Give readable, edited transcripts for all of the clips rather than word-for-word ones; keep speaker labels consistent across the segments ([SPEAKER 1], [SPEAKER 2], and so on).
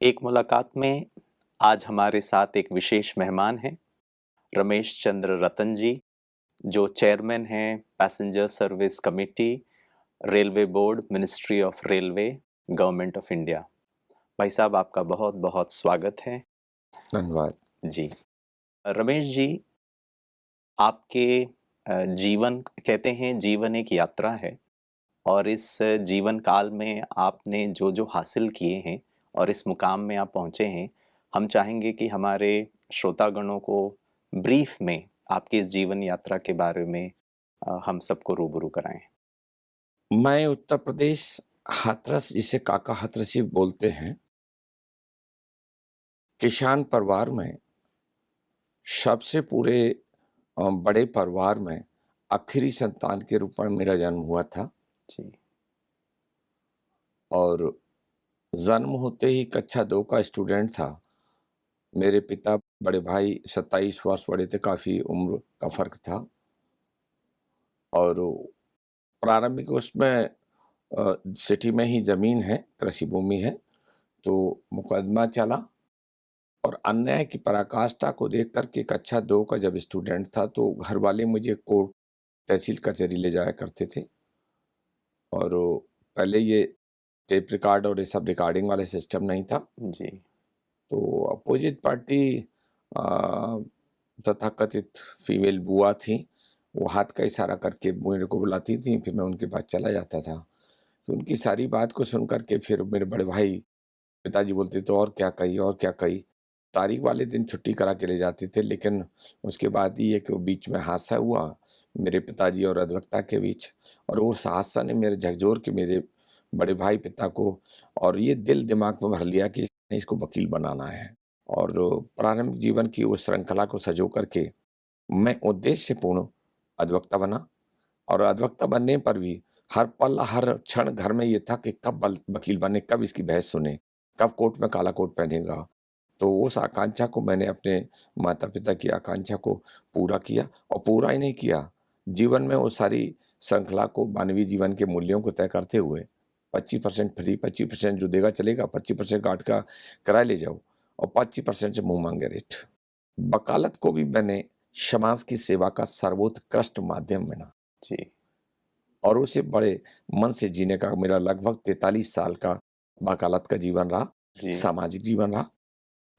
[SPEAKER 1] एक मुलाकात में आज हमारे साथ एक विशेष मेहमान हैं, रमेश चंद्र रतन जी, जो चेयरमैन हैं passenger service committee, railway board, ministry of railway, government of India. भाई साहब, आपका बहुत-बहुत स्वागत है।
[SPEAKER 2] धन्यवाद।
[SPEAKER 1] जी। रमेश जी, आपके जीवन कहते हैं जीवन एक यात्रा है और इस जीवन काल में आपने जो-जो हासिल किए हैं और इस मुकाम में आप पहुँचे हैं, हम चाहेंगे कि हमारे श्रोतागणों को ब्रीफ में आपकी इस जीवन यात्रा के बारे में हम सबको रूबरू कराएँ।
[SPEAKER 2] मैं उत्तर प्रदेश हाथरस, जिसे काका हाथरसी बोलते हैं, किसान परिवार में सबसे पूरे बड़े परिवार में आखिरी संतान के रूप में मेरा जन्म हुआ था
[SPEAKER 1] जी,
[SPEAKER 2] और जन्म होते ही कक्षा 2 का स्टूडेंट था। मेरे पिता, बड़े भाई 27 वर्ष बड़े थे, काफ़ी उम्र का फ़र्क था और प्रारंभिक उसमें सिटी में ही ज़मीन है, कृषि भूमि है, तो मुकदमा चला और अन्याय की पराकाष्ठा को देख कर के कक्षा 2 का जब स्टूडेंट था, तो घर वाले मुझे कोर्ट, तहसील कचहरी ले जाया करते थे और पहले ये टेप रिकॉर्ड और ये सब रिकॉर्डिंग वाला सिस्टम नहीं था।
[SPEAKER 1] जी,
[SPEAKER 2] तो अपोजिट पार्टी अ, तथाकथित फीमेल बुआ थी, वो हाथ का इशारा करके मेरे को बुलाती थी, फिर मैं उनके पास चला जाता था। तो उनकी सारी बात को सुन कर के फिर मेरे बड़े भाई, पिताजी बोलते तो और क्या कही और क्या कही। तारीख वाले दिन छुट्टी करा के ले जाते थे, लेकिन उसके बाद ये कि वो बीच में हादसा हुआ मेरे पिताजी और अधिवक्ता के बीच, और उस हादसा ने मेरे झकझोर के मेरे बड़े भाई पिता को और ये दिल दिमाग में भर लिया कि इसको वकील बनाना है। और प्रारंभिक जीवन की उस श्रृंखला को सँजो करके मैं उद्देश्यपूर्ण अधिवक्ता बना और अधिवक्ता बनने पर भी हर पल, हर क्षण घर में ये था कि कब वकील बने, कब इसकी बहस सुने, कब कोर्ट में काला कोट पहनेगा। तो उस आकांक्षा को मैंने अपने माता-पिता की आकांक्षा को पूरा किया और पूरा ही नहीं किया, जीवन में वो सारी श्रृंखला को मानवीय जीवन के मूल्यों को तय करते हुए 25% फ्री, 25% जो देगा चलेगा, 25% गार्ड का किराया ले जाओ और 25% से मुँह मांगे रेट। वकालत को भी मैंने समाज की सेवा का सर्वोत्कृष्ट माध्यम माना
[SPEAKER 1] जी,
[SPEAKER 2] और उसे बड़े मन से जीने का मेरा लगभग 43 साल का वकालत का जीवन रहा,
[SPEAKER 1] जी,
[SPEAKER 2] सामाजिक जीवन रहा।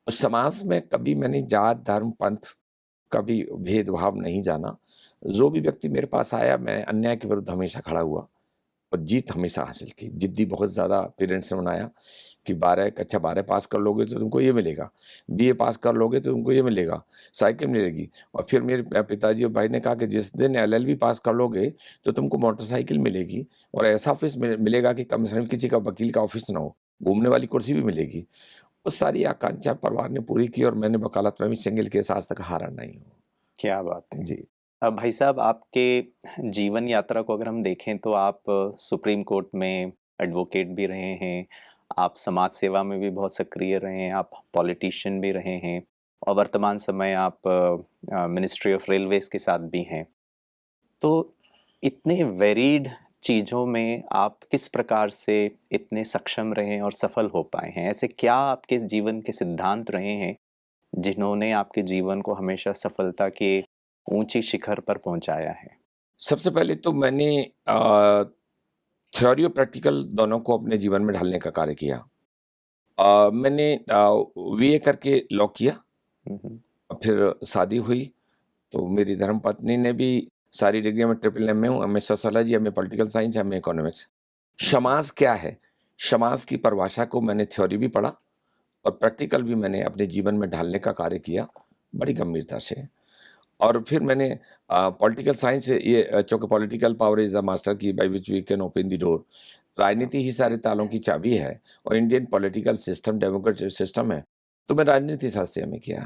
[SPEAKER 2] और समाज में कभी मैंने जात, धर्म, पंथ कभी भेदभाव नहीं जाना। जो भी व्यक्ति मेरे पास आया, मैं अन्याय के विरुद्ध हमेशा खड़ा हुआ और जीत हमेशा हासिल की। जिद्दी बहुत ज़्यादा पेरेंट्स ने बनाया कि 12 कक्षा 12 पास कर लोगे तो तुमको ये मिलेगा, बीए पास कर लोगे तो तुमको ये मिलेगा, साइकिल मिलेगी। और फिर मेरे पिताजी और भाई ने कहा कि जिस दिन एलएलबी पास कर लोगे तो तुमको मोटरसाइकिल मिलेगी और ऐसा ऑफ़िस मिलेगा कि कम से कम किसी का वकील का ऑफ़िस ना हो, घूमने वाली कुर्सी भी मिलेगी। वो सारी आकांक्षा परिवार ने पूरी की और मैंने वकालत में भी सिंगल केस आज तक हारा नहीं हूँ।
[SPEAKER 1] क्या बात है।
[SPEAKER 2] जी।
[SPEAKER 1] भाई साहब, आपके जीवन यात्रा को अगर हम देखें तो आप सुप्रीम कोर्ट में एडवोकेट भी रहे हैं, आप समाज सेवा में भी बहुत सक्रिय रहे हैं, आप पॉलिटिशियन भी रहे हैं और वर्तमान समय आप मिनिस्ट्री ऑफ रेलवेज़ के साथ भी हैं। तो इतने वेरीड चीज़ों में आप किस प्रकार से इतने सक्षम रहे और सफल हो पाए हैं? ऐसे क्या आपके जीवन के सिद्धांत रहे हैं, जिन्होंने आपके जीवन को हमेशा सफलता के ऊँची शिखर पर पहुँचाया है?
[SPEAKER 2] सबसे पहले तो मैंने थ्योरी और प्रैक्टिकल दोनों को अपने जीवन में ढालने का कार्य किया। मैंने बीए करके लॉ किया,
[SPEAKER 1] हुँ, हुँ।
[SPEAKER 2] फिर शादी हुई, तो मेरी धर्मपत्नी ने भी सारी डिग्री में ट्रिपल एमए हूँ, MA sociology, MA political science, MA economics.
[SPEAKER 1] जी,
[SPEAKER 2] समाज क्या है? समाज की परिभाषा को मैंने थ्योरी भी पढ़ा और प्रैक्टिकल भी मैंने अपने जीवन में ढालने का कार्य किया, बड़ी गंभीरता से। और फिर मैंने पॉलिटिकल साइंस ये चूँकि political power is the master key by which we can open the door.
[SPEAKER 1] हाँ,
[SPEAKER 2] राजनीति ही सारे तालों की चाबी है और Indian political system democratic system है, तो मैं राजनीति शास्त्र में किया।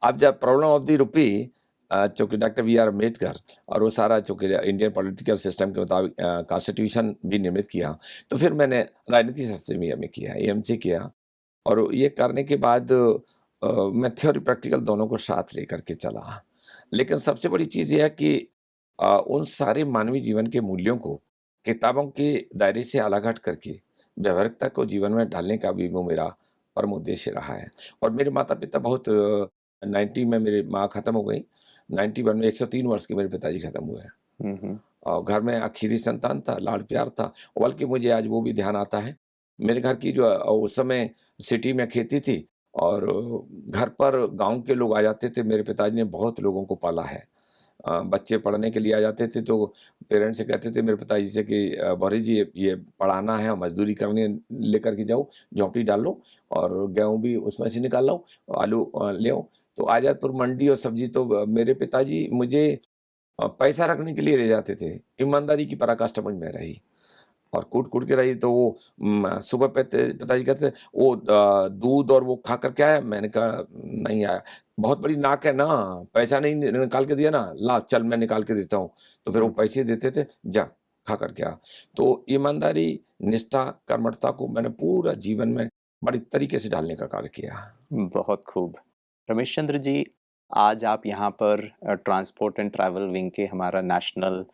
[SPEAKER 2] अब जब प्रॉब्लम ऑफ द रूपी चूँकि डॉक्टर बी आर अम्बेडकर और वो सारा चूँकि इंडियन पॉलिटिकल सिस्टम के मुताबिक कॉन्स्टिट्यूशन भी निर्मित किया, तो फिर मैंने राजनीति शास्त्र में किया, एएमसी किया और ये करने के बाद मैं थ्योरी प्रैक्टिकल दोनों को साथ लेकर के चला। लेकिन सबसे बड़ी चीज़ ये है कि उन सारे मानवीय जीवन के मूल्यों को किताबों के दायरे से अलग हट करके व्यावहारिकता को जीवन में ढालने का भी वो मेरा परम उद्देश्य रहा है। और मेरे माता-पिता बहुत 90 में मेरी माँ खत्म हो गई, 91 में 103 वर्ष के मेरे पिताजी खत्म हुए हैं।
[SPEAKER 1] हुँ, हुँ।
[SPEAKER 2] और घर में आखिरी संतान था, लाड-प्यार था, बल्कि मुझे आज वो भी ध्यान आता है। मेरे घर की जो उस समय सिटी में खेती थी और घर पर गाँव के लोग आ जाते थे, मेरे पिताजी ने बहुत लोगों को पाला है। बच्चे पढ़ने के लिए आ जाते थे तो पेरेंट्स से कहते थे मेरे पिताजी से कि बौरी जी ये पढ़ाना है, मज़दूरी करनी है, लेकर के जाओ, झोंपड़ी डाल लो और गेहूँ भी उसमें से निकाल लाओ, आलू ले आओ। तो आज़ादपुर मंडी और सब्ज़ी तो मेरे पिताजी मुझे पैसा रखने के लिए ले जाते थे। ईमानदारी की पराकाष्ठा मुझ में रही और कूट-कूट के रही तो वो सुबह पिताजी कहते थे, "वो दूध और वो खा कर के आया?" मैंने कहा, "नहीं आया।" "बहुत बड़ी नाक है ना, पैसा नहीं निकाल के दिया ना, ला चल मैं निकाल के देता हूँ।" तो फिर वो पैसे देते थे, "जा, खा कर के आ।" तो ईमानदारी, निष्ठा, कर्मठता को मैंने पूरा जीवन में बड़ी तरीके से ढालने का कार्य किया।
[SPEAKER 1] बहुत खूब। रमेश चंद्र जी, आज आप यहाँ पर ट्रांसपोर्ट एंड ट्रैवल विंग के हमारा नेशनल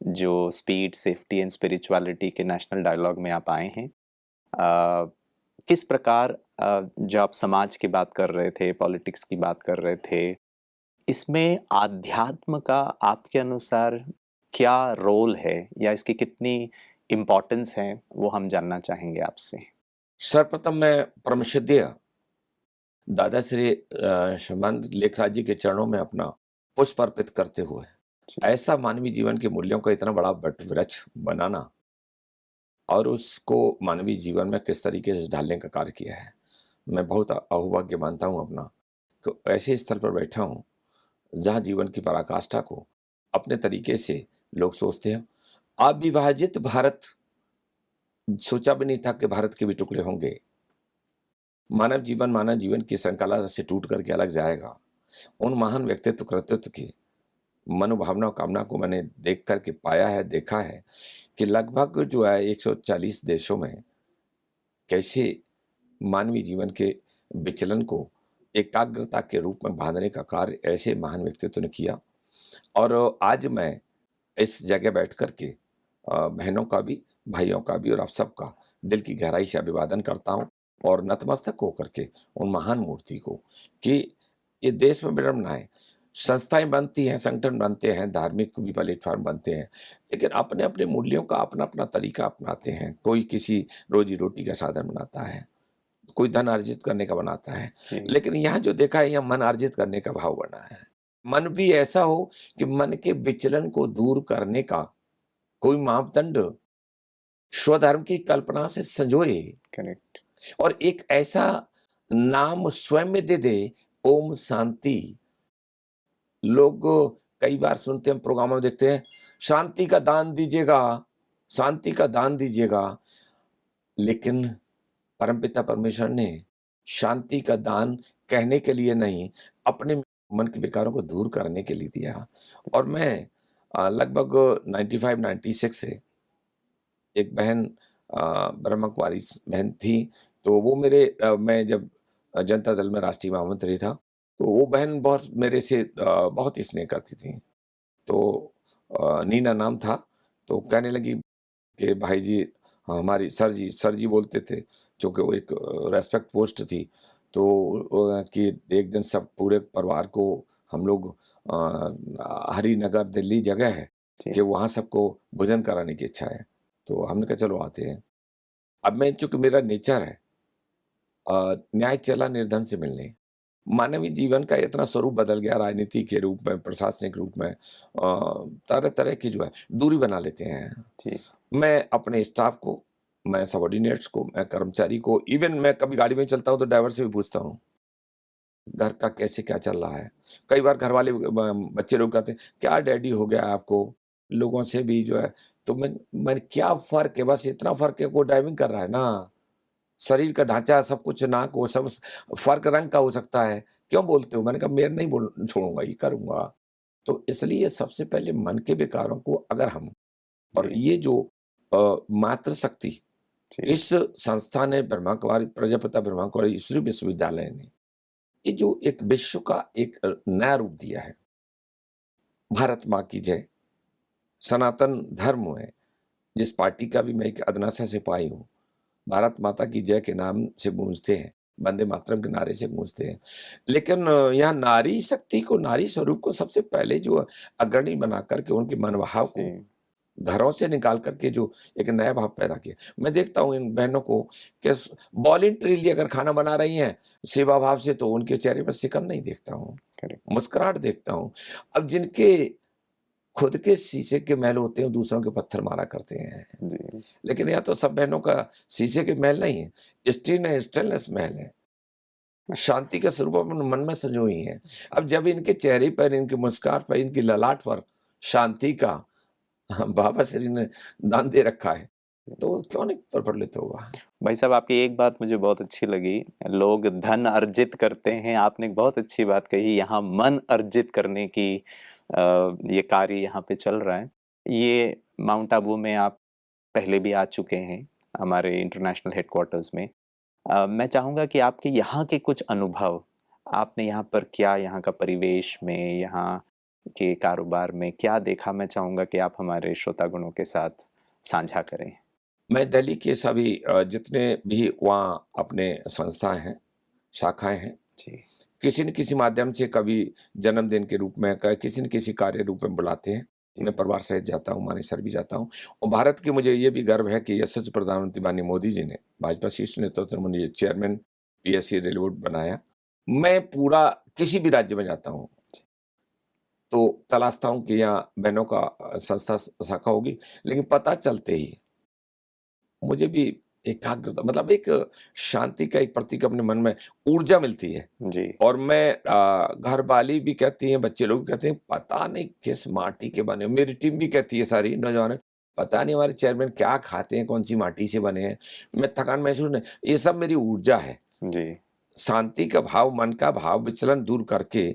[SPEAKER 1] जो स्पीड, सेफ्टी एंड स्पिरिचुअलिटी के नेशनल डायलॉग में आप आए हैं। किस प्रकार जो आप समाज की बात कर रहे थे, पॉलिटिक्स की बात कर रहे थे, इसमें आध्यात्म का आपके अनुसार क्या रोल है या इसकी कितनी इम्पोर्टेंस है, वो हम जानना चाहेंगे आपसे?
[SPEAKER 2] सर्वप्रथम मैं परमश्रद्धेय दादा श्री श्रीमान लेखराज जी के चरणों में अपना पुष्प अर्पित करते हुए
[SPEAKER 1] जी।
[SPEAKER 2] ऐसा मानवीय जीवन के मूल्यों का इतना बड़ा वट वृक्ष बनाना और उसको मानवीय जीवन में किस तरीके से ढालने का कार्य किया है, मैं बहुत अहोभाग्य मानता हूँ अपना कि ऐसे स्थल पर बैठा हूँ जहाँ जीवन की पराकाष्ठा को अपने तरीके से लोग सोचते हैं। अविभाजित भारत सोचा भी नहीं था कि भारत के भी टुकड़े होंगे। मानव जीवन की श्रृंखला से टूट करके अलग जाएगा। उन महान व्यक्तित्व कृतित्व की मनोभावना और कामना को मैंने देख कर के पाया है, देखा है कि लगभग जो है 140 देशों में कैसे मानवीय जीवन के विचलन को एकाग्रता के रूप में बांधने का कार्य ऐसे महान व्यक्तित्व ने किया। और आज मैं इस जगह बैठ कर के बहनों का भी, भाइयों का भी और आप सबका दिल की गहराई से अभिवादन करता हूँ और नतमस्तक होकर के उन महान मूर्ति को कि ये देश में विडंबनाएँ, संस्थाएँ बनती हैं, संगठन बनते हैं, धार्मिक भी प्लेटफ़ॉर्म बनते हैं, लेकिन अपने-अपने मूल्यों का अपना-अपना तरीका अपनाते हैं। कोई किसी रोज़ी-रोटी का साधन बनाता है, कोई धन अर्जित करने का बनाता है,
[SPEAKER 1] जी।
[SPEAKER 2] लेकिन यहाँ जो देखा है यहाँ मन अर्जित करने का भाव बना है। मन भी ऐसा हो कि मन के विचलन को दूर करने का कोई मापदंड स्वधर्म की कल्पना से संजोए
[SPEAKER 1] करेक्ट।
[SPEAKER 2] और एक ऐसा नाम स्वयं में दे दे, ओम शांति। लोग कई बार सुनते हैं, प्रोग्रामों में देखते हैं, शांति का दान दीजिएगा, शांति का दान दीजिएगा। लेकिन परमपिता परमेश्वर ने शांति का दान कहने के लिए नहीं, अपने मन के विकारों को दूर करने के लिए दिया। और मैं लगभग 95-96 से एक बहन ब्रह्म कुमारी बहन थी, तो वो मेरे मैं जब जनता दल में राष्ट्रीय महामंत्री था, तो वो बहन बहुत मेरे से बहुत ही स्नेह करती थी। तो नीना नाम था, तो कहने लगी कि भाई जी हमारी सर जी बोलते थे, चूँकि वो एक रेस्पेक्ट पोस्ट थी, तो कि एक दिन सब पूरे परिवार को हम लोग हरिनगर दिल्ली जगह है
[SPEAKER 1] जी।
[SPEAKER 2] कि वहाँ सबको भोजन कराने की इच्छा है। तो हमने कहा चलो आते हैं। अब मैं चूँकि मेरा नेचर है न्याय चला निर्धन से मिलने। मानवीय जीवन का इतना स्वरूप बदल गया राजनीति के रूप में, प्रशासनिक रूप में तरह-तरह की जो है दूरी बना लेते हैं।
[SPEAKER 1] जी।
[SPEAKER 2] मैं अपने स्टाफ को, मैं सबॉर्डिनेट्स को, मैं कर्मचारी को, इवन मैं कभी गाड़ी में चलता हूँ तो ड्राइवर से भी पूछता हूँ, घर का कैसे क्या चल रहा है? कई बार घर वाले बच्चे लोग कहते हैं, क्या डैडी हो गया आपको? लोगों से भी जो है तो मैं क्या फ़र्क है? बस इतना फ़र्क है वो ड्राइविंग कर रहा है ना। शरीर का ढाँचा सब कुछ नाक वो सब फ़र्क रंग का हो सकता है। क्यों बोलते हो? मैंने कहा मैं नहीं बोल छोड़ूँगा ये करूँगा। तो इसलिए सबसे पहले मन के विकारों को अगर हम और
[SPEAKER 1] जी।
[SPEAKER 2] ये जो मातृशक्ति
[SPEAKER 1] जी।
[SPEAKER 2] इस संस्था ने ब्रह्मा कुमारी प्रजापिता ब्रह्मा कुमारी ईश्वरी विश्वविद्यालय ने ये जो एक विश्व का एक नया रूप दिया है। भारत माँ की जय। सनातन धर्म में जिस पार्टी का भी मैं एक अदनासा सिपाही हूँ, भारत माता की जय के नाम से गूंजते हैं, वंदे मातरम के नारे से गूंजते हैं। लेकिन यहाँ नारी शक्ति को, नारी स्वरूप को सबसे पहले जो अग्रणी बना करके उनके मनोभाव को
[SPEAKER 1] जी,
[SPEAKER 2] घरों से निकाल करके जो एक नया भाव पैदा किया। मैं देखता हूँ इन बहनों को कि वॉलंटरीली अगर खाना बना रही हैं सेवा भाव से, तो उनके चेहरे पर सिकन नहीं देखता हूँ,
[SPEAKER 1] करेक्ट।
[SPEAKER 2] मुस्कुराहट देखता हूँ। अब जिनके खुद के शीशे के महल होते हैं, दूसरों के पत्थर मारा करते हैं।
[SPEAKER 1] जी,
[SPEAKER 2] लेकिन यहाँ तो सब बहनों का शीशे के महल नहीं है, स्टील है, स्टेनलेस महल है। शांति का स्वरूप अपने मन में संजोई है। अब जब इनके चेहरे पर, इनकी मुस्कान पर, इनकी ललाट पर शांति का बाबा श्री ने दान दे रखा है, तो क्यों नहीं प्रफुल्लित होगा?
[SPEAKER 1] भाई साहब आपकी एक बात मुझे बहुत अच्छी लगी, लोग धन अर्जित करते हैं, आपने एक बहुत अच्छी बात कही, यहाँ मन अर्जित करने की ये कार्य यहाँ पे चल रहा है। ये माउंट आबू में आप पहले भी आ चुके हैं, हमारे इंटरनेशनल हेडक्वार्टर्स में। मैं चाहूँगा कि आपके यहाँ के कुछ अनुभव, आपने यहाँ पर क्या, यहाँ का परिवेश में, यहाँ के कारोबार में क्या देखा, मैं चाहूँगा कि आप हमारे श्रोतागणों के साथ साझा करें।
[SPEAKER 2] मैं दिल्ली के सभी जितने भी वहाँ अपने संस्थाएँ हैं, शाखाएँ हैं,
[SPEAKER 1] जी,
[SPEAKER 2] किसी न किसी माध्यम से कभी जन्मदिन के रूप में, किसी न किसी कार्य रूप में बुलाते हैं।
[SPEAKER 1] जी,
[SPEAKER 2] मैं परिवार सहित जाता हूँ, मानेसर भी जाता हूँ। और भारत के मुझे ये भी गर्व है कि यशस्वी प्रधानमंत्री माननीय मोदी जी ने भाजपा शीर्ष नेतृत्व में मुझे चेयरमैन पीएससी रेल बोर्ड बनाया। मैं पूरा किसी भी राज्य में जाता हूँ, तो तलाशता हूँ कि यहाँ बहनों का संस्था शाखा होगी, लेकिन पता चलते ही मुझे भी एकाग्रता, मतलब एक शांति का एक प्रतीक अपने मन में ऊर्जा मिलती है।
[SPEAKER 1] जी,
[SPEAKER 2] और मैं घरवाली भी कहती हैं, बच्चे लोग भी कहते हैं, पता नहीं किस माटी के बने हो। मेरी टीम भी कहती है सारी नौजवान, पता नहीं हमारे चेयरमैन क्या खाते हैं, कौन सी माटी से बने हैं। मैं थकान महसूस नहीं, ये सब मेरी ऊर्जा है।
[SPEAKER 1] जी,
[SPEAKER 2] शांति का भाव, मन का भाव विचलन दूर करके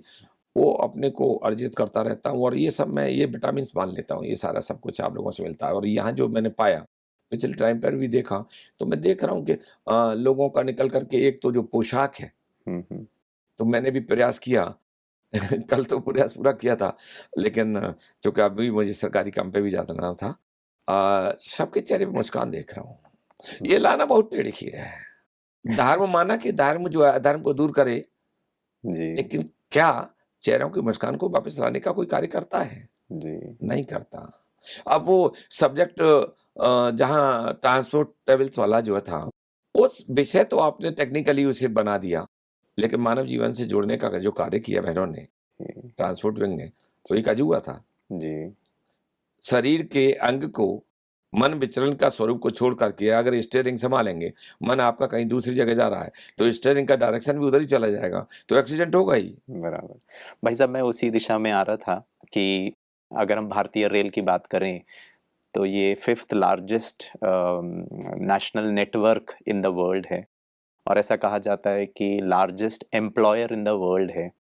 [SPEAKER 2] वो अपने को अर्जित करता रहता हूँ, और ये सब मैं ये विटामिन्स मान लेता हूँ। ये सारा सब कुछ आप लोगों से मिलता है। और यहाँ जो मैंने पाया, पिछले टाइम पर भी देखा, तो मैं देख रहा हूँ कि लोगों का निकल करके एक तो जो पोशाक है,
[SPEAKER 1] हुँ, हुँ,
[SPEAKER 2] तो मैंने भी प्रयास किया। कल तो प्रयास पूरा किया था, लेकिन चूँकि अभी मुझे सरकारी काम पे भी जाना था, सबके चेहरे पे मुस्कान देख रहा हूँ। ये लाना बहुत टेढ़ी खीर है। धर्म माना कि धर्म जो है अधर्म को दूर करे,
[SPEAKER 1] जी,
[SPEAKER 2] लेकिन क्या चेहरों की मुस्कान को वापस लाने का कोई कार्य करता है?
[SPEAKER 1] जी,
[SPEAKER 2] नहीं करता। अब वो सब्जेक्ट जहाँ ट्रांसपोर्ट ट्रेवल्स वाला जो था, उस विषय तो आपने टेक्निकली उसे बना दिया, लेकिन मानव जीवन से जुड़ने का जो कार्य किया बहनों ने,
[SPEAKER 1] जी,
[SPEAKER 2] ट्रांसपोर्ट विंग ने, तो एक अजूबा था।
[SPEAKER 1] जी,
[SPEAKER 2] शरीर के अंग को, मन विचलन का स्वरूप को छोड़ करके अगर स्टीयरिंग संभालेंगे, मन आपका कहीं दूसरी जगह जा रहा है, तो स्टीयरिंग का डायरेक्शन भी उधर ही चला जाएगा, तो एक्सीडेंट होगा ही।
[SPEAKER 1] बराबर। भाई साहब मैं उसी दिशा में आ रहा था कि अगर हम भारतीय रेल की बात करें, तो ये 5th largest national network in the world है और ऐसा कहा जाता है कि largest employer in the world है।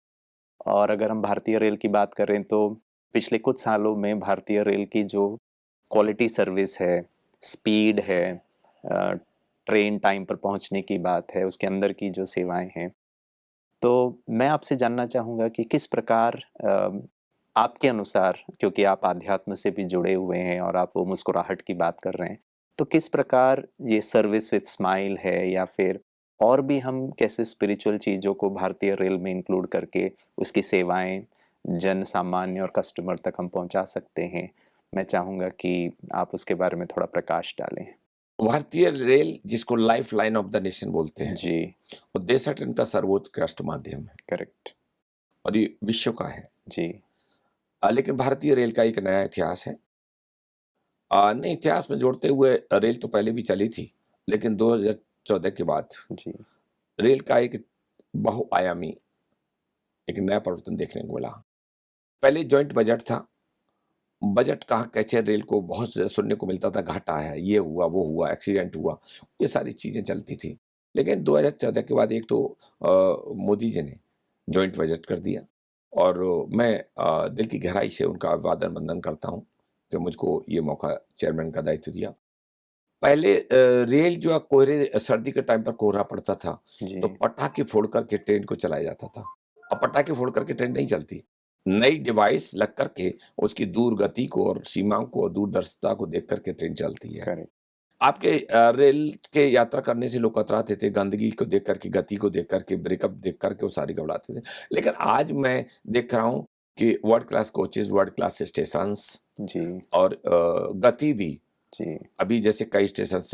[SPEAKER 1] और अगर हम भारतीय रेल की बात करें तो पिछले कुछ सालों में भारतीय रेल की जो क्वालिटी सर्विस है, स्पीड है, अ, ट्रेन टाइम पर पहुंचने की बात है, उसके अंदर की जो सेवाएं हैं, तो मैं आपसे जानना चाहूँगा कि किस प्रकार आपके अनुसार, क्योंकि आप आध्यात्म से भी जुड़े हुए हैं और आप वो मुस्कुराहट की बात कर रहे हैं, तो किस प्रकार ये सर्विस विद स्माइल है या फिर और भी हम कैसे स्पिरिचुअल चीज़ों को भारतीय रेल में इंक्लूड करके उसकी सेवाएं जन सामान्य और कस्टमर तक हम पहुंचा सकते हैं? मैं चाहूँगा कि आप उसके बारे में थोड़ा प्रकाश डालें।
[SPEAKER 2] भारतीय रेल जिसको life line of the nation बोलते हैं,
[SPEAKER 1] जी,
[SPEAKER 2] वो देश का सर्वोत्कृष्ट माध्यम है,
[SPEAKER 1] करेक्ट।
[SPEAKER 2] और ये विश्व का है।
[SPEAKER 1] जी,
[SPEAKER 2] लेकिन भारतीय रेल का एक नया इतिहास है। नए इतिहास में जोड़ते हुए रेल तो पहले भी चली थी, लेकिन 2014 के बाद
[SPEAKER 1] जी,
[SPEAKER 2] रेल का एक बहुआयामी एक नया परिवर्तन देखने को मिला। पहले जॉइंट बजट था। बजट कहाँ कैसे रेल को बहुत सुनने को मिलता था, घाटा है, ये हुआ, वो हुआ, एक्सीडेंट हुआ, ये सारी चीज़ें चलती थी। लेकिन 2014 के बाद एक तो मोदी जी ने जॉइंट बजट कर दिया, और मैं दिल की गहराई से उनका अभिवादन वंदन करता हूँ कि मुझको ये मौका चेयरमैन का दायित्व दिया। पहले रेल जो है कोहरे, सर्दी के टाइम पर कोहरा पड़ता था,
[SPEAKER 1] जी,
[SPEAKER 2] तो पटाखे फोड़ कर के ट्रेन को चलाया जाता था। अब पटाखे फोड़ कर के ट्रेन नहीं चलती। नई डिवाइस लग कर के उसकी दूर गति को और सीमाओं को और दूरदर्शिता को देख कर के ट्रेन चलती है।
[SPEAKER 1] करेक्ट।
[SPEAKER 2] आपके रेल के यात्रा करने से लोग कतराते थे, गंदगी को देख कर के, गति को देख कर के, ब्रेकअप देख कर के वो सारी घबराते थे। लेकिन आज मैं देख रहा हूँ कि world class coaches, world class stations
[SPEAKER 1] जी,
[SPEAKER 2] और गति भी
[SPEAKER 1] जी,
[SPEAKER 2] अभी जैसे कई स्टेशंस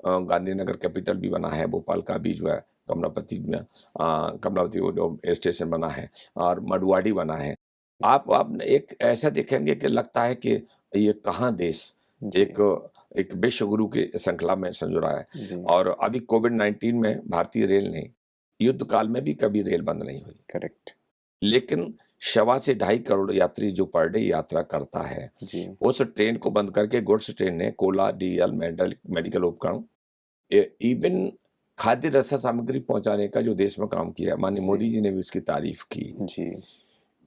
[SPEAKER 2] गांधीनगर कैपिटल भी बना है, भोपाल का भी जो है कमलापति में कमलापति वो जो स्टेशन बना है और मडुवाडी बना है। आप एक ऐसा देखेंगे कि लगता है कि ये कहाँ देश
[SPEAKER 1] जी,
[SPEAKER 2] एक एक विश्व गुरु की श्रृंखला में संजो रहा है।
[SPEAKER 1] जी,
[SPEAKER 2] और अभी कोविड-19 में भारतीय रेल ने युद्ध काल में भी कभी रेल बंद नहीं हुई।
[SPEAKER 1] करेक्ट।
[SPEAKER 2] लेकिन सवा से ढाई करोड़ यात्री जो पर डे यात्रा करता है,
[SPEAKER 1] जी,
[SPEAKER 2] उस ट्रेन को बंद करके गुड्स ट्रेन ने कोला, डीजल, मेडिकल उपकरण इवन खाद्य रक्षा सामग्री पहुंचाने का जो देश में काम किया, माननीय
[SPEAKER 1] जी,
[SPEAKER 2] मोदी जी ने भी उसकी तारीफ की।
[SPEAKER 1] जी,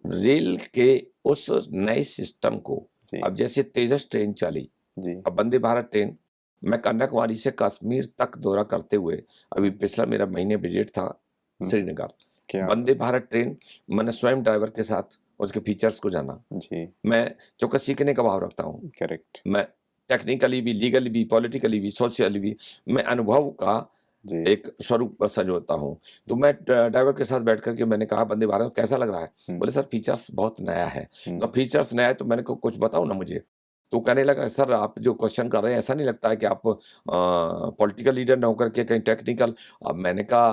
[SPEAKER 2] रेल के उस नए सिस्टम को
[SPEAKER 1] जी,
[SPEAKER 2] अब जैसे तेजस ट्रेन चली,
[SPEAKER 1] जी,
[SPEAKER 2] अब वंदे भारत ट्रेन, मैं कन्याकुमारी से कश्मीर तक दौरा करते हुए अभी पिछला मेरा महीने विजिट था
[SPEAKER 1] हुँ,
[SPEAKER 2] श्रीनगर।
[SPEAKER 1] क्या
[SPEAKER 2] वंदे भारत ट्रेन मैंने स्वयं ड्राइवर के साथ उसके फीचर्स को जाना।
[SPEAKER 1] जी,
[SPEAKER 2] मैं चूँकि सीखने का भाव रखता हूँ,
[SPEAKER 1] करेक्ट।
[SPEAKER 2] मैं टेक्निकली भी, लीगली भी, पॉलिटिकली भी, सोशली भी, मैं अनुभव का
[SPEAKER 1] जी,
[SPEAKER 2] एक स्वरूप संजोता हूँ। तो मैं ड्राइवर के साथ बैठ कर के मैंने कहा, वंदे भारत कैसा लग रहा है?
[SPEAKER 1] हुँ,
[SPEAKER 2] बोले, सर फीचर्स बहुत नया है।
[SPEAKER 1] हुँ,
[SPEAKER 2] फीचर्स नया है तो मैंने कहा कुछ बताओ ना मुझे। तो कहने लगा, सर आप जो क्वेश्चन कर रहे हैं ऐसा नहीं लगता है कि आप पॉलिटिकल लीडर ना होकर के कहीं टेक्निकल। अब मैंने कहा,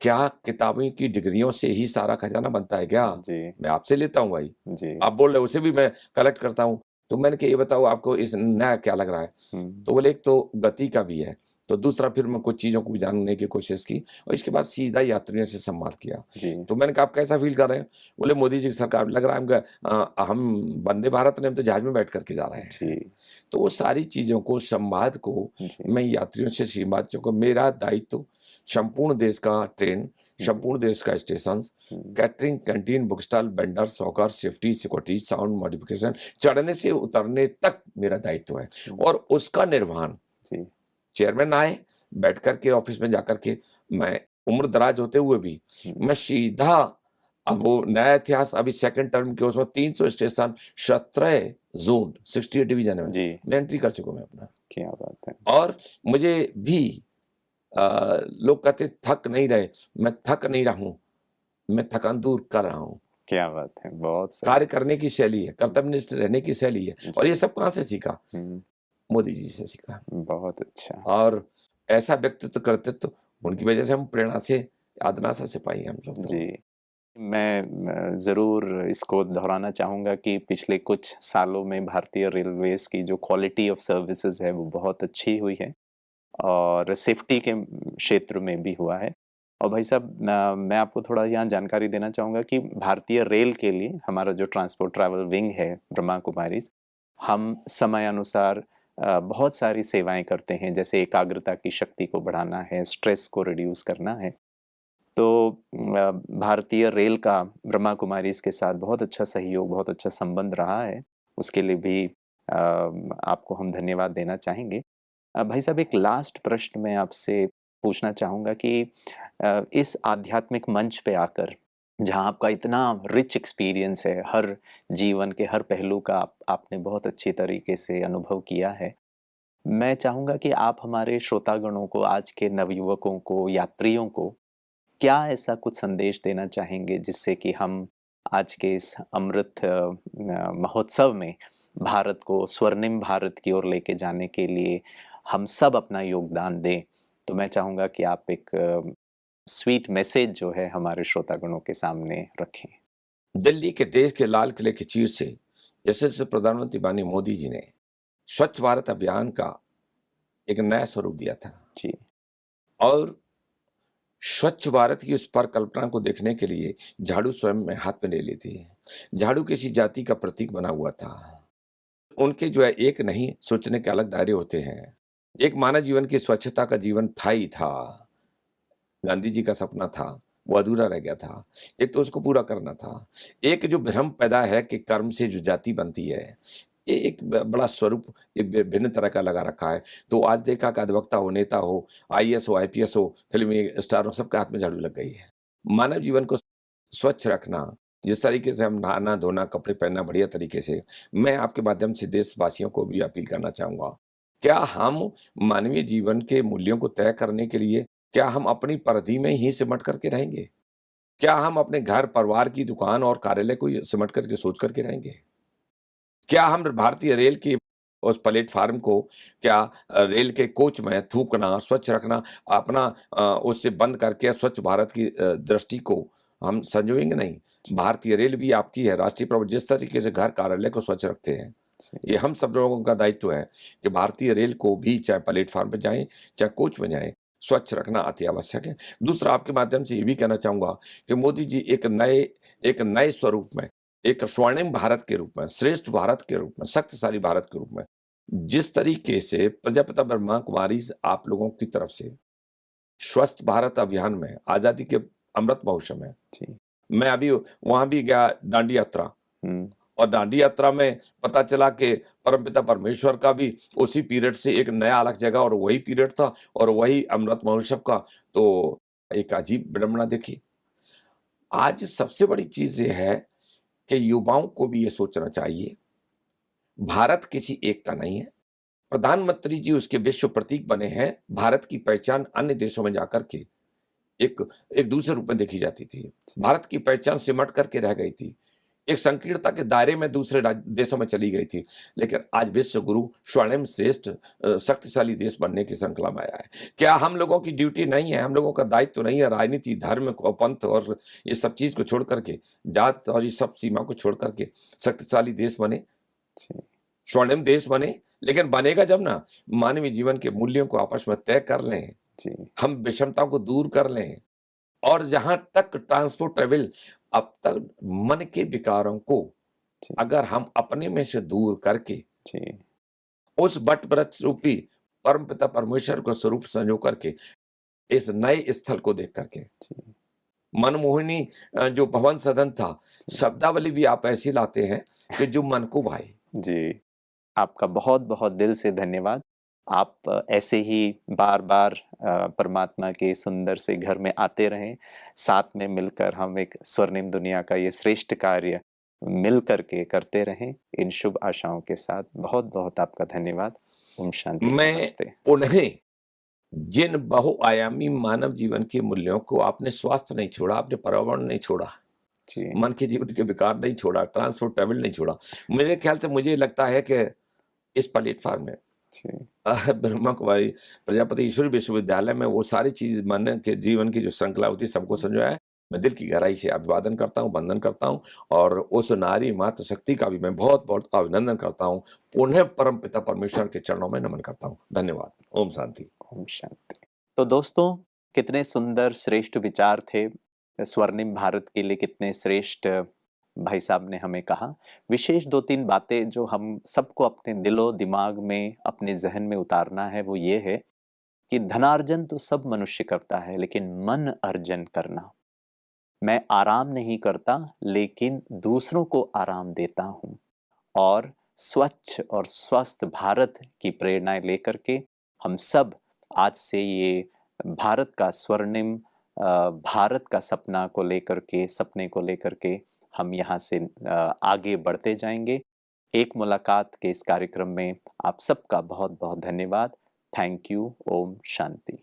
[SPEAKER 2] क्या किताबें की डिग्रियों से ही सारा खजाना बनता है क्या?
[SPEAKER 1] जी,
[SPEAKER 2] मैं आपसे लेता हूँ भाई।
[SPEAKER 1] जी,
[SPEAKER 2] आप बोल रहे हो उसे भी मैं कलेक्ट करता हूँ। तो मैंने कहा ये बताओ आपको इस नया क्या लग रहा है?
[SPEAKER 1] हुँ,
[SPEAKER 2] तो बोले एक तो गति का भी है, तो दूसरा फिर मैं कुछ चीज़ों को भी जानने की कोशिश की और इसके बाद सीधा यात्रियों से संवाद किया।
[SPEAKER 1] जी,
[SPEAKER 2] तो मैंने कहा आप कैसा फ़ील कर रहे हैं? बोले मोदी जी की सरकार लग रहा है हम वंदे भारत में हम तो जहाज में बैठ कर के जा रहे हैं।
[SPEAKER 1] जी,
[SPEAKER 2] तो वो सारी चीज़ों को संवाद को
[SPEAKER 1] जी,
[SPEAKER 2] मैं यात्रियों से सीमांचों को मेरा दायित्व संपूर्ण देश का ट्रेन,
[SPEAKER 1] जी,
[SPEAKER 2] संपूर्ण देश का stations,
[SPEAKER 1] hmm,
[SPEAKER 2] catering, canteen, book stall, vendors, hawker, safety, security, sound modification, चढ़ने से उतरने तक मेरा दायित्व है।
[SPEAKER 1] हुँ,
[SPEAKER 2] और उसका निर्वहन
[SPEAKER 1] जी,
[SPEAKER 2] चेयरमैन आए, बैठ कर के ऑफ़िस में जाकर के मैं उम्र-दराज़ होते हुए भी,
[SPEAKER 1] हुँ,
[SPEAKER 2] मैं सीधा अब वो नया इतिहास अभी सेकंड टर्म के उसमें 300 स्टेशन, 17 ज़ोन, 68 डिवीज़न में,
[SPEAKER 1] जी,
[SPEAKER 2] मैं एंट्री कर चुका हूँ मैं अपना।
[SPEAKER 1] क्या बात है।
[SPEAKER 2] और मुझे भी लोग कहते हैं थक नहीं रहे, मैं थक नहीं रहा हूँ, मैं थकान दूर कर रहा हूँ।
[SPEAKER 1] क्या बात है! बहुत सही।
[SPEAKER 2] कार्य करने की शैली है, कर्तव्यनिष्ठ रहने की शैली है
[SPEAKER 1] जी,
[SPEAKER 2] और ये सब कहाँ से सीखा?
[SPEAKER 1] हुँ,
[SPEAKER 2] मोदी जी से सीखा।
[SPEAKER 1] बहुत अच्छा।
[SPEAKER 2] और ऐसा व्यक्तित्व कर्तृत्व उनकी वजह से हम प्रेरणा से आदनासा से पाई हम लोग तो।
[SPEAKER 1] जी, मैं ज़रूर इसको दोहराना चाहूँगा कि पिछले कुछ सालों में भारतीय रेलवेज़ की जो क्वालिटी ऑफ सर्विसेज़ है, वो बहुत अच्छी हुई है और सेफ्टी के क्षेत्र में भी हुआ है। और भाई साहब मैं आपको थोड़ा यहाँ जानकारी देना चाहूँगा कि भारतीय रेल के लिए हमारा जो ट्रांसपोर्ट ट्रैवल विंग है, ब्रह्मा कुमारीज़, हम समयानुसार बहुत सारी सेवाएँ करते हैं, जैसे एकाग्रता की शक्ति को बढ़ाना है, स्ट्रेस को रिड्यूस करना है। तो भारतीय रेल का ब्रह्मा कुमारीज़ के साथ बहुत अच्छा सहयोग, बहुत अच्छा संबंध रहा है। उसके लिए भी आपको हम धन्यवाद देना चाहेंगे। भाई साहब एक लास्ट प्रश्न मैं आपसे पूछना चाहूँगा कि इस आध्यात्मिक मंच पे आकर, जहाँ आपका इतना रिच एक्सपीरियंस है, हर जीवन के हर पहलू का आपने बहुत अच्छी तरीके से अनुभव किया है। मैं चाहूँगा कि आप हमारे श्रोतागणों को, आज के नवयुवकों को, यात्रियों को क्या ऐसा कुछ संदेश देना चाहेंगे जिससे कि हम आज के इस अमृत महोत्सव में भारत को स्वर्णिम भारत की ओर लेके जाने के लिए हम सब अपना योगदान दें? तो मैं चाहूँगा कि आप एक स्वीट मैसेज जो है हमारे श्रोतागणों के सामने रखें।
[SPEAKER 2] दिल्ली के देश के लाल किले की चीर से यशस्वी प्रधानमंत्री माननीय मोदी जी ने स्वच्छ भारत अभियान का एक नया स्वरूप दिया था
[SPEAKER 1] जी,
[SPEAKER 2] और स्वच्छ भारत की उस परिकल्पना को देखने के लिए झाड़ू स्वयं में हाथ में ले ली थी। झाड़ू किसी जाति का प्रतीक बना हुआ था। उनके जो है एक नहीं सोचने के अलग दायरे होते हैं। एक मानव जीवन की स्वच्छता का जीवन था ही था। गांधी जी का सपना था, वो अधूरा रह गया था। एक तो उसको पूरा करना था। एक जो भ्रम पैदा है कि कर्म से जो जाति बनती है, ये एक बड़ा स्वरूप ये भिन्न तरह का लगा रखा है। तो आज देखा कि अधिवक्ता हो, नेता हो, आईएएस हो, आईपीएस हो, फ़िल्मी स्टार हो, सबके हाथ में झाड़ू लग गई है। मानव जीवन को स्वच्छ रखना, जिस तरीके से हम नहाना-धोना, कपड़े पहनना बढ़िया तरीके से, मैं आपके माध्यम से देशवासियों को भी अपील करना चाहूँगा क्या हम मानवीय जीवन के मूल्यों को तय करने के लिए क्या हम अपनी परिधि में ही सिमट करके रहेंगे? क्या हम अपने घर, परिवार की दुकान और कार्यालय को ही सिमट करके सोच करके रहेंगे? क्या हम भारतीय रेल की उस प्लेटफ़ॉर्म को क्या रेल के कोच में थूकना, स्वच्छ रखना, अपना उससे बंद करके स्वच्छ भारत की दृष्टि को हम संजोएँगे नहीं? भारतीय रेल भी आपकी है, राष्ट्रीय प्रमुख जिस तरीके से घर, कार्यालय को स्वच्छ रखते हैं, ये हम सब लोगों का दायित्व है कि भारतीय रेल को भी चाहे प्लेटफ़ॉर्म पे जाएँ, चाहे कोच में जाएँ, स्वच्छ रखना अति आवश्यक है। दूसरा आपके माध्यम से ये भी कहना चाहूँगा कि मोदी जी एक नए स्वरूप में, एक स्वर्णिम भारत के रूप में, श्रेष्ठ भारत के रूप में, शक्तिशाली भारत के रूप में, जिस तरीके से प्रजापिता ब्रह्मा कुमारी से आप लोगों की तरफ से स्वस्थ भारत अभियान में, आज़ादी के अमृत महोत्सव में,
[SPEAKER 1] जी।
[SPEAKER 2] मैं अभी वहाँ भी गया दांडी यात्रा
[SPEAKER 1] हुँ,
[SPEAKER 2] और दांडी यात्रा में पता चला कि परमपिता परमेश्वर का भी उसी पीरियड से एक नया अलग जगह और वही पीरियड था और वही अमृत महोत्सव का, तो एक अजीब विडंबना देखी। आज सबसे बड़ी चीज़ ये है कि युवाओं को भी ये सोचना चाहिए, भारत किसी एक का नहीं है। प्रधानमंत्री जी उसके विश्व प्रतीक बने हैं, भारत की पहचान अन्य देशों में जाकर के एक एक दूसरे रूप में देखी जाती थी। भारत की पहचान सिमट करके रह गई थी। एक संकीर्णता के दायरे में दूसरे देशों में चली गई थी। लेकिन आज विश्व गुरु स्वर्णिम श्रेष्ठ शक्तिशाली देश बनने की श्रृंखला में आया है। क्या हम लोगों की ड्यूटी नहीं है, हम लोगों का दायित्व तो नहीं है राजनीति, धर्म और पंथ और ये सब चीज़ को छोड़ करके, जात और ये सब सीमा को छोड़ करके शक्तिशाली देश बने,
[SPEAKER 1] जी,
[SPEAKER 2] स्वर्णिम देश बने? लेकिन बनेगा जब ना मानवीय जीवन के मूल्यों को आपस में तय कर लें,
[SPEAKER 1] जी,
[SPEAKER 2] हम विषमताओं को दूर कर लें और जहाँ तक ट्रांसपोर्टेबल अब तक मन के विकारों को
[SPEAKER 1] जी,
[SPEAKER 2] अगर हम अपने में से दूर करके
[SPEAKER 1] जी,
[SPEAKER 2] उस वट वृक्ष रूपी परमपिता परमेश्वर को स्वरूप संजो करके इस नए स्थल को देख करके
[SPEAKER 1] जी,
[SPEAKER 2] मनमोहिनी जो भवन सदन था, शब्दावली भी आप ऐसी लाते हैं कि जो मन को भाए।
[SPEAKER 1] जी। आपका बहुत-बहुत दिल से धन्यवाद। आप ऐसे ही बार-बार परमात्मा के सुंदर से घर में आते रहें। साथ में मिलकर हम एक स्वर्णिम दुनिया का ये श्रेष्ठ कार्य मिल कर के करते रहें। इन शुभ आशाओं के साथ बहुत-बहुत आपका धन्यवाद। ओम शांति,
[SPEAKER 2] मैं
[SPEAKER 1] नमस्ते।
[SPEAKER 2] उन्हें जिन बहुआयामी मानव जीवन के मूल्यों को आपने स्वास्थ्य नहीं छोड़ा, आपने पर्यावरण नहीं छोड़ा,
[SPEAKER 1] जी,
[SPEAKER 2] मन के जीवन के विकार नहीं छोड़ा, ट्रांसपोर्टेबल नहीं छोड़ा। मेरे ख्याल से मुझे लगता है कि इस प्लेटफ़ॉर्म में
[SPEAKER 1] जी,
[SPEAKER 2] ब्रह्मा कुमारी प्रजापति ईश्वरी विश्वविद्यालय में वो सारी चीज़ मन के जीवन की जो श्रृंखला होती है सबको संजोया है। मैं दिल की गहराई से अभिवादन करता हूँ, वंदन करता हूँ और उस नारी मातृ शक्ति का भी मैं बहुत-बहुत अभिनंदन करता हूँ। पुनः परमपिता परमेश्वर के चरणों में नमन करता हूँ। धन्यवाद। ओम शांति।
[SPEAKER 1] ओम शांति। तो दोस्तों, कितने सुंदर श्रेष्ठ विचार थे। स्वर्णिम भारत के लिए कितने श्रेष्ठ भाई साहब ने हमें कहा। विशेष 2-3 बातें जो हम सबको अपने दिलो-दिमाग में, अपने ज़हन में उतारना है वो ये है कि धनार्जन तो सब मनुष्य करता है, लेकिन मन अर्जन करना, मैं आराम नहीं करता लेकिन दूसरों को आराम देता हूँ। और स्वच्छ और स्वस्थ भारत की प्रेरणाएँ लेकर के हम सब आज से ये भारत का स्वर्णिम भारत का सपने को लेकर के हम यहाँ से आगे बढ़ते जाएँगे। एक मुलाकात के इस कार्यक्रम में आप सबका बहुत-बहुत धन्यवाद। Thank you. ओम शांति।